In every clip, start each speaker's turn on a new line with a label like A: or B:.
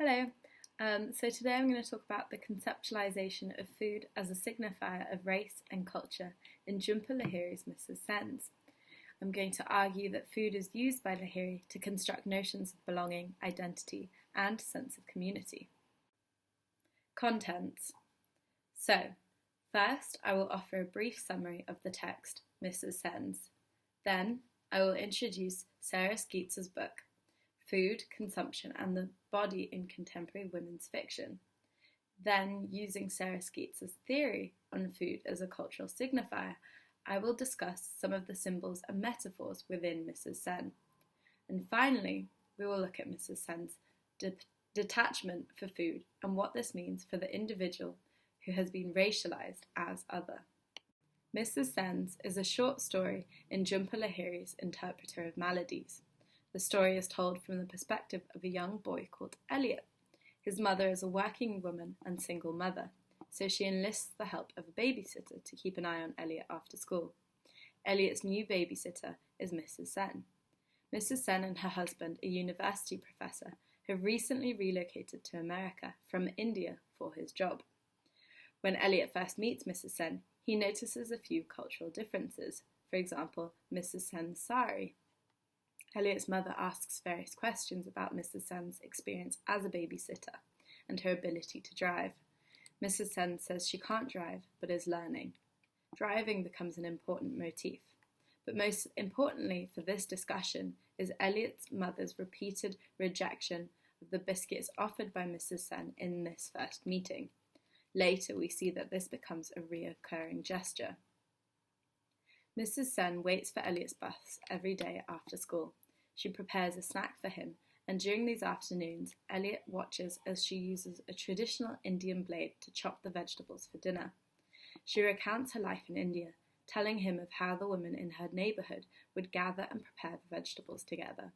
A: Hello. So today I'm going to talk about the conceptualization of food as a signifier of race and culture in Jhumpa Lahiri's Mrs. Sen's. I'm going to argue that food is used by Lahiri to construct notions of belonging, identity, and sense of community. Contents. So, first I will offer a brief summary of the text, Mrs. Sen's. Then I will introduce Sarah Skeetz's book, Food, Consumption and the Body in Contemporary Women's Fiction. Then, using Sarah Skeetz's theory on food as a cultural signifier, I will discuss some of the symbols and metaphors within Mrs. Sen. And finally, we will look at Mrs. Sen's detachment for food and what this means for the individual who has been racialized as other. Mrs. Sen's is a short story in Jhumpa Lahiri's Interpreter of Maladies. The story is told from the perspective of a young boy called Elliot. His mother is a working woman and single mother, so she enlists the help of a babysitter to keep an eye on Elliot after school. Elliot's new babysitter is Mrs. Sen. Mrs. Sen and her husband, a university professor, have recently relocated to America from India for his job. When Elliot first meets Mrs. Sen, he notices a few cultural differences. For example, Mrs. Sen's sari. Elliot's mother asks various questions about Mrs. Sen's experience as a babysitter and her ability to drive. Mrs. Sen says she can't drive, but is learning. Driving becomes an important motif. But most importantly for this discussion is Elliot's mother's repeated rejection of the biscuits offered by Mrs. Sen in this first meeting. Later we see that this becomes a recurring gesture. Mrs. Sen waits for Elliot's bus every day after school. She prepares a snack for him, and during these afternoons, Elliot watches as she uses a traditional Indian blade to chop the vegetables for dinner. She recounts her life in India, telling him of how the women in her neighbourhood would gather and prepare the vegetables together.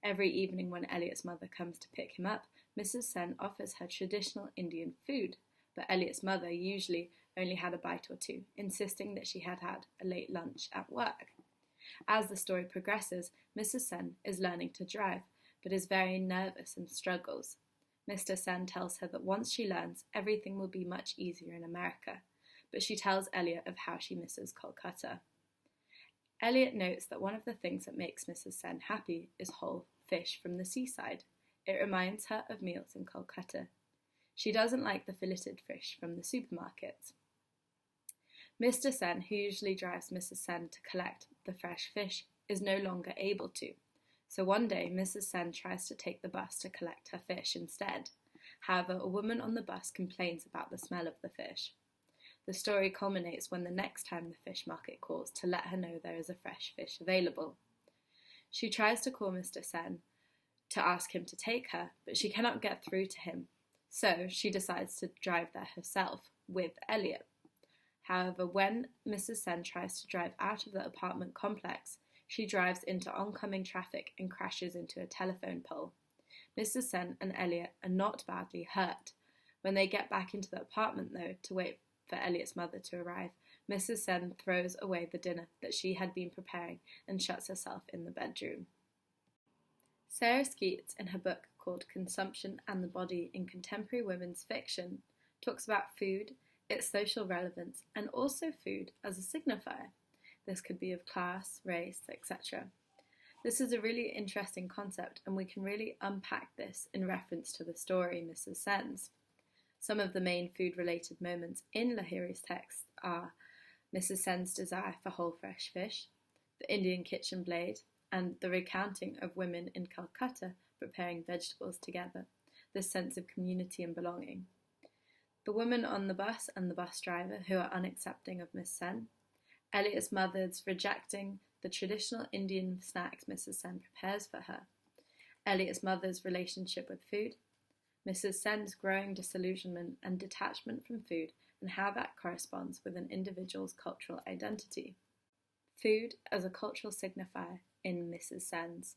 A: Every evening when Elliot's mother comes to pick him up, Mrs. Sen offers her traditional Indian food, but Elliot's mother usually only had a bite or two, insisting that she had had a late lunch at work. As the story progresses, Mrs. Sen is learning to drive, but is very nervous and struggles. Mr. Sen tells her that once she learns, everything will be much easier in America, but she tells Elliot of how she misses Kolkata. Elliot notes that one of the things that makes Mrs. Sen happy is whole fish from the seaside. It reminds her of meals in Kolkata. She doesn't like the filleted fish from the supermarkets. Mr. Sen, who usually drives Mrs. Sen to collect the fresh fish, is no longer able to. So one day, Mrs. Sen tries to take the bus to collect her fish instead. However, a woman on the bus complains about the smell of the fish. The story culminates when the next time the fish market calls to let her know there is a fresh fish available. She tries to call Mr. Sen to ask him to take her, but she cannot get through to him. So she decides to drive there herself with Elliot. However, when Mrs. Sen tries to drive out of the apartment complex, she drives into oncoming traffic and crashes into a telephone pole. Mrs. Sen and Elliot are not badly hurt. When they get back into the apartment, though, to wait for Elliot's mother to arrive, Mrs. Sen throws away the dinner that she had been preparing and shuts herself in the bedroom. Sarah Skeets, in her book called Consumption and the Body in Contemporary Women's Fiction, talks about food, its social relevance, and also food as a signifier. This could be of class, race, etc. This is a really interesting concept, and we can really unpack this in reference to the story Mrs. Sen's. Some of the main food-related moments in Lahiri's text are Mrs. Sen's desire for whole fresh fish, the Indian kitchen blade, and the recounting of women in Calcutta preparing vegetables together, this sense of community and belonging. The woman on the bus and the bus driver who are unaccepting of Miss Sen, Elliot's mother's rejecting the traditional Indian snacks Mrs. Sen prepares for her, Elliot's mother's relationship with food, Mrs. Sen's growing disillusionment and detachment from food and how that corresponds with an individual's cultural identity. Food as a cultural signifier in Mrs. Sen's.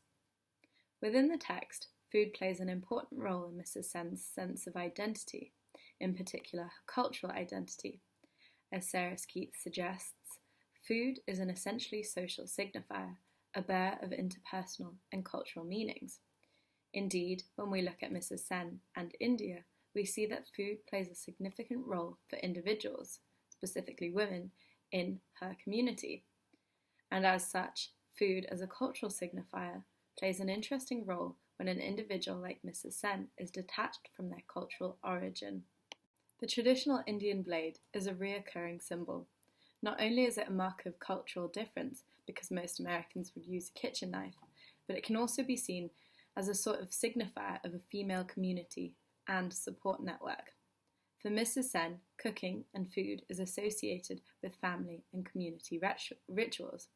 A: Within the text, food plays an important role in Mrs. Sen's sense of identity, in particular her cultural identity. As Sarah Skeets suggests, food is an essentially social signifier, a bearer of interpersonal and cultural meanings. Indeed, when we look at Mrs. Sen and India, we see that food plays a significant role for individuals, specifically women, in her community. And as such, food as a cultural signifier plays an interesting role when an individual like Mrs. Sen is detached from their cultural origin. The traditional Indian blade is a reoccurring symbol. Not only is it a mark of cultural difference, because most Americans would use a kitchen knife, but it can also be seen as a sort of signifier of a female community and support network. For Mrs. Sen, cooking and food is associated with family and community rituals.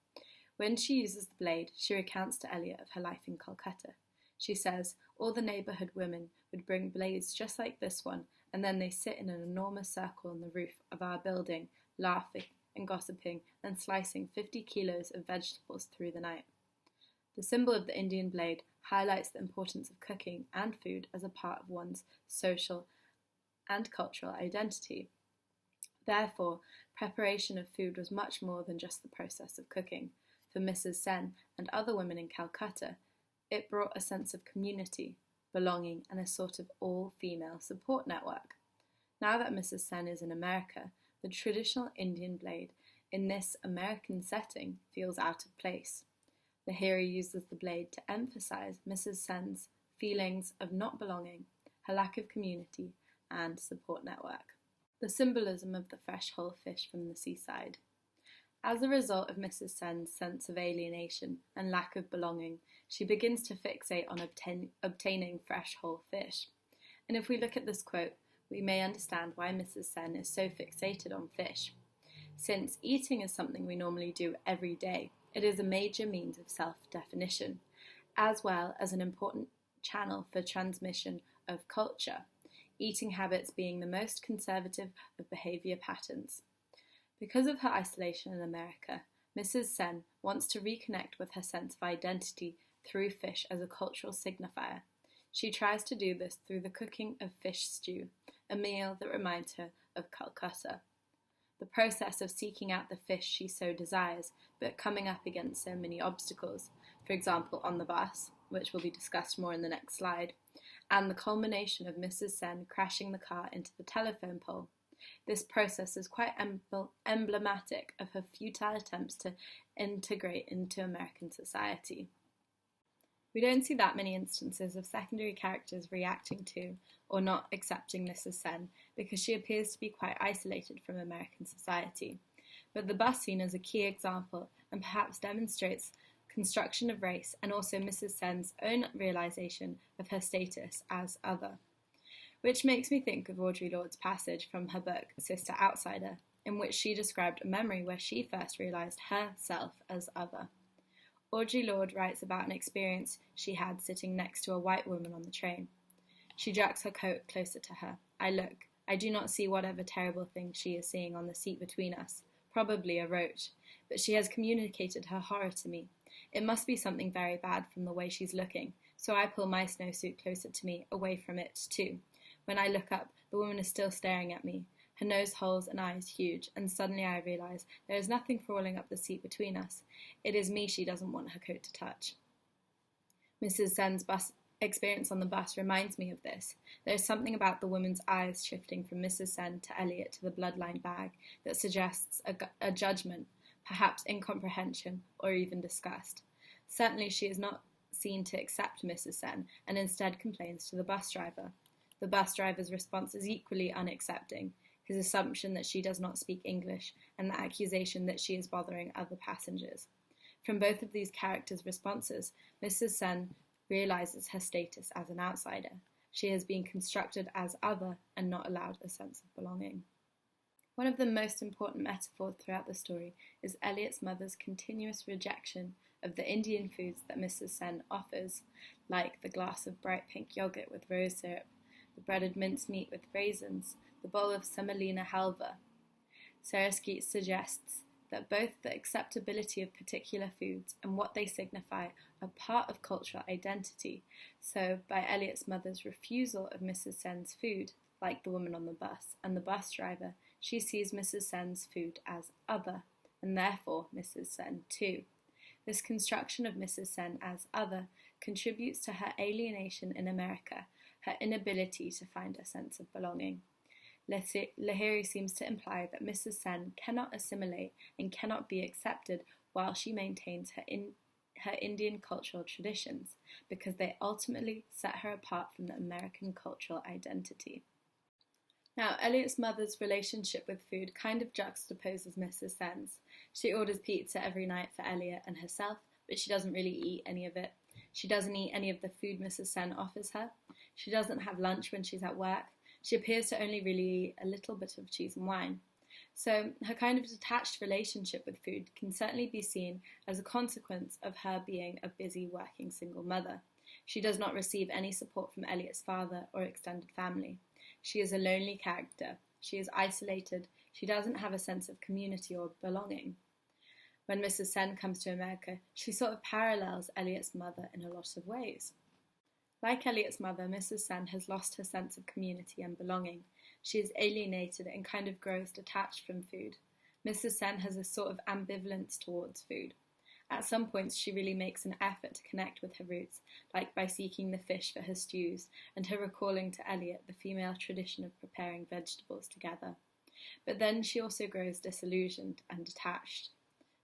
A: When she uses the blade, she recounts to Elliot of her life in Calcutta. She says, all the neighbourhood women would bring blades just like this one, and then they sit in an enormous circle on the roof of our building, laughing and gossiping and slicing 50 kilos of vegetables through the night. The symbol of the Indian blade highlights the importance of cooking and food as a part of one's social and cultural identity. Therefore, preparation of food was much more than just the process of cooking. For Mrs. Sen and other women in Calcutta, it brought a sense of community, belonging, and a sort of all-female support network. Now that Mrs. Sen is in America, the traditional Indian blade in this American setting feels out of place. Lahiri uses the blade to emphasize Mrs. Sen's feelings of not belonging, her lack of community, and support network. The symbolism of the fresh whole fish from the seaside. As a result of Mrs. Sen's sense of alienation and lack of belonging, she begins to fixate on obtaining fresh whole fish. And if we look at this quote, we may understand why Mrs. Sen is so fixated on fish. Since eating is something we normally do every day, it is a major means of self-definition, as well as an important channel for transmission of culture, eating habits being the most conservative of behaviour patterns. Because of her isolation in America, Mrs. Sen wants to reconnect with her sense of identity through fish as a cultural signifier. She tries to do this through the cooking of fish stew, a meal that reminds her of Calcutta. The process of seeking out the fish she so desires, but coming up against so many obstacles, for example on the bus, which will be discussed more in the next slide, and the culmination of Mrs. Sen crashing the car into the telephone pole. This process is quite emblematic of her futile attempts to integrate into American society. We don't see that many instances of secondary characters reacting to or not accepting Mrs. Sen because she appears to be quite isolated from American society. But the bus scene is a key example and perhaps demonstrates construction of race and also Mrs. Sen's own realization of her status as other. Which makes me think of Audre Lorde's passage from her book, Sister Outsider, in which she described a memory where she first realized herself as other. Audre Lorde writes about an experience she had sitting next to a white woman on the train. She jerks her coat closer to her. I look. I do not see whatever terrible thing she is seeing on the seat between us, probably a roach, but she has communicated her horror to me. It must be something very bad from the way she's looking, so I pull my snowsuit closer to me, away from it too. When I look up, the woman is still staring at me, her nose holes and eyes huge, and suddenly I realise there is nothing crawling up the seat between us. It is me she doesn't want her coat to touch. Mrs. Sen's experience on the bus reminds me of this. There is something about the woman's eyes shifting from Mrs. Sen to Elliot to the bloodline bag that suggests a judgment, perhaps incomprehension or even disgust. Certainly she is not seen to accept Mrs. Sen and instead complains to the bus driver. The bus driver's response is equally unaccepting, his assumption that she does not speak English and the accusation that she is bothering other passengers. From both of these characters' responses, Mrs. Sen realizes her status as an outsider. She has been constructed as other and not allowed a sense of belonging. One of the most important metaphors throughout the story is Elliot's mother's continuous rejection of the Indian foods that Mrs. Sen offers, like the glass of bright pink yogurt with rose syrup, the breaded mincemeat with raisins, the bowl of semolina halva. Sarah Skeets suggests that both the acceptability of particular foods and what they signify are part of cultural identity. So, by Elliot's mother's refusal of Mrs. Sen's food, like the woman on the bus and the bus driver, she sees Mrs. Sen's food as other, and therefore Mrs. Sen too. This construction of Mrs. Sen as other contributes to her alienation in America, her inability to find a sense of belonging. Lahiri seems to imply that Mrs. Sen cannot assimilate and cannot be accepted while she maintains her Indian cultural traditions, because they ultimately set her apart from the American cultural identity. Now, Elliot's mother's relationship with food kind of juxtaposes Mrs. Sen's. She orders pizza every night for Elliot and herself, but she doesn't really eat any of it. She doesn't eat any of the food Mrs. Sen offers her. She doesn't have lunch when she's at work. She appears to only really eat a little bit of cheese and wine. So her kind of detached relationship with food can certainly be seen as a consequence of her being a busy working single mother. She does not receive any support from Elliot's father or extended family. She is a lonely character. She is isolated. She doesn't have a sense of community or belonging. When Mrs. Sen comes to America, she sort of parallels Elliot's mother in a lot of ways. Like Elliot's mother, Mrs. Sen has lost her sense of community and belonging. She is alienated and kind of grows detached from food. Mrs. Sen has a sort of ambivalence towards food. At some points, she really makes an effort to connect with her roots, like by seeking the fish for her stews and her recalling to Elliot the female tradition of preparing vegetables together. But then she also grows disillusioned and detached.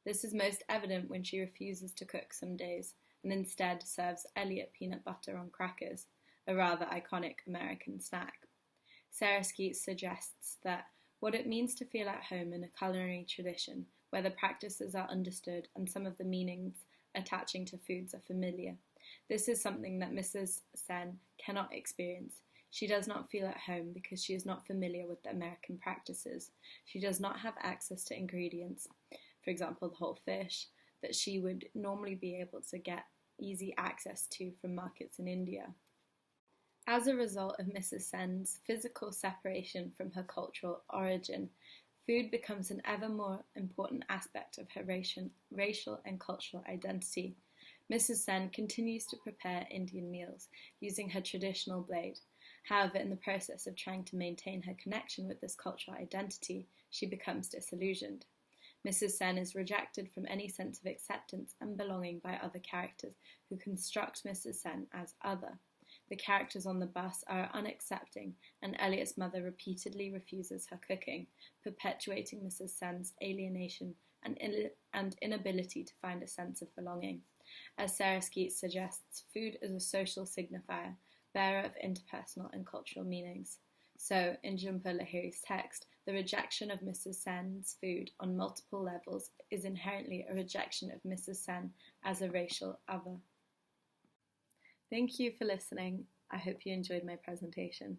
A: This is most evident when she refuses to cook some days and instead serves Elliot peanut butter on crackers, a rather iconic American snack. Sarah Skeets suggests that what it means to feel at home in a culinary tradition, where the practices are understood and some of the meanings attaching to foods are familiar. This is something that Mrs. Sen cannot experience. She does not feel at home because she is not familiar with the American practices. She does not have access to ingredients, for example, the whole fish, that she would normally be able to get easy access to from markets in India. As a result of Mrs. Sen's physical separation from her cultural origin, food becomes an ever more important aspect of her racial and cultural identity. Mrs. Sen continues to prepare Indian meals using her traditional blade. However, in the process of trying to maintain her connection with this cultural identity, she becomes disillusioned. Mrs. Sen is rejected from any sense of acceptance and belonging by other characters who construct Mrs. Sen as other. The characters on the bus are unaccepting, and Elliot's mother repeatedly refuses her cooking, perpetuating Mrs. Sen's alienation and inability to find a sense of belonging. As Sarah Skeets suggests, food is a social signifier, bearer of interpersonal and cultural meanings. So, in Jhumpa Lahiri's text, the rejection of Mrs. Sen's food on multiple levels is inherently a rejection of Mrs. Sen as a racial other. Thank you for listening. I hope you enjoyed my presentation.